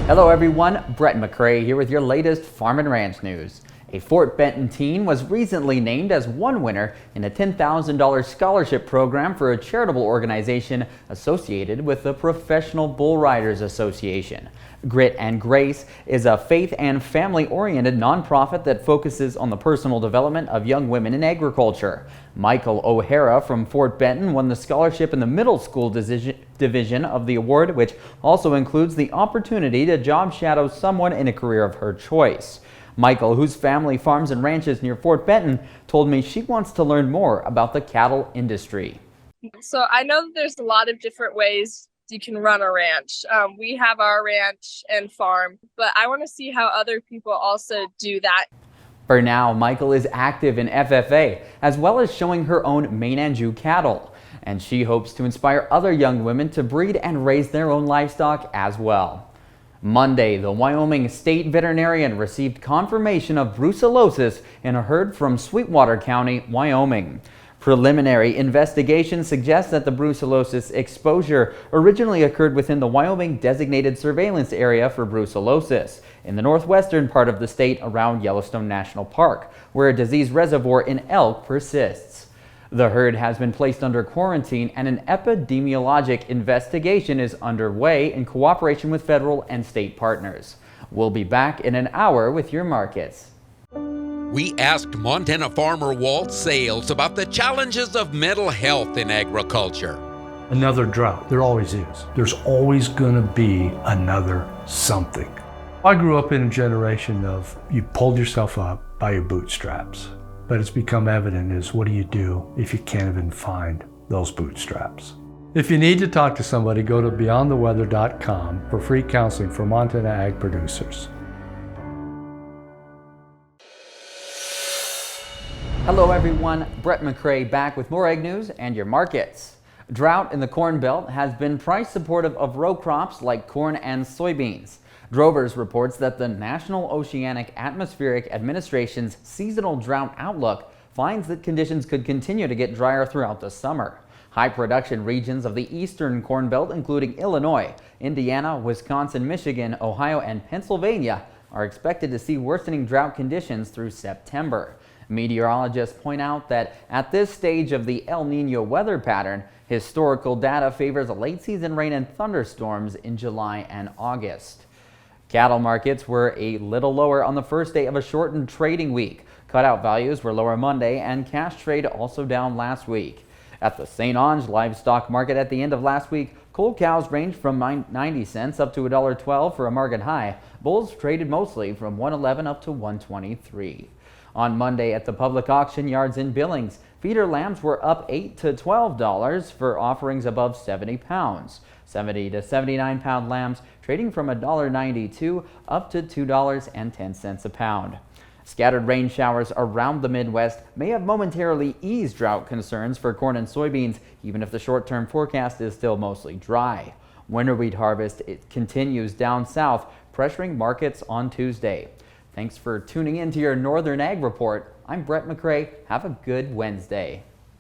Hello everyone, Brett McCrae here with your latest Farm and Ranch news. A Fort Benton teen was recently named as one winner in a $10,000 scholarship program for a charitable organization associated with the Professional Bull Riders Association. Grit and Grace is a faith and family-oriented nonprofit that focuses on the personal development of young women in agriculture. Michael O'Hara from Fort Benton won the scholarship in the middle school division of the award, which also includes the opportunity to job shadow someone in a career of her choice. Michael, whose family farms and ranches near Fort Benton, told me she wants to learn more about the cattle industry. So I know that there's a lot of different ways you can run a ranch. We have our ranch and farm, but I want to see how other people also do that. For now, Michael is active in FFA, as well as showing her own Maine and Jew cattle. And she hopes to inspire other young women to breed and raise their own livestock as well. Monday, the Wyoming state veterinarian received confirmation of brucellosis in a herd from Sweetwater County, Wyoming. Preliminary investigation suggests that the brucellosis exposure originally occurred within the Wyoming designated surveillance area for brucellosis in the northwestern part of the state around Yellowstone National Park, where a disease reservoir in elk persists. The herd has been placed under quarantine and an epidemiologic investigation is underway in cooperation with federal and state partners. We'll be back in an hour with your markets. We asked Montana farmer Walt Sales about the challenges of mental health in agriculture. Another drought, there always is. There's always gonna be another something. I grew up in a generation of you pulled yourself up by your bootstraps. But it's become evident is what do you do if you can't even find those bootstraps? If you need to talk to somebody, go to beyondtheweather.com for free counseling for Montana ag producers. Hello everyone, Brett McCrae back with more ag news and your markets. Drought in the Corn Belt has been price supportive of row crops like corn and soybeans. Drovers reports that the National Oceanic Atmospheric Administration's seasonal drought outlook finds that conditions could continue to get drier throughout the summer. High production regions of the eastern Corn Belt, including Illinois, Indiana, Wisconsin, Michigan, Ohio, and Pennsylvania, are expected to see worsening drought conditions through September. Meteorologists point out that at this stage of the El Nino weather pattern, historical data favors late season rain and thunderstorms in July and August. Cattle markets were a little lower on the first day of a shortened trading week. Cutout values were lower Monday and cash trade also down last week. At the St. Onge livestock market at the end of last week, cull cows ranged from 90 cents up to $1.12 for a market high. Bulls traded mostly from $1.11 up to $1.23. On Monday at the public auction yards in Billings, feeder lambs were up $8 to $12 for offerings above 70 pounds. 70 to 79 pound lambs trading from $1.92 up to $2.10 a pound. Scattered rain showers around the Midwest may have momentarily eased drought concerns for corn and soybeans, even if the short-term forecast is still mostly dry. Winter wheat harvest continues down south, pressuring markets on Tuesday. Thanks for tuning in to your Northern Ag Report. I'm Brett McCrae. Have a good Wednesday.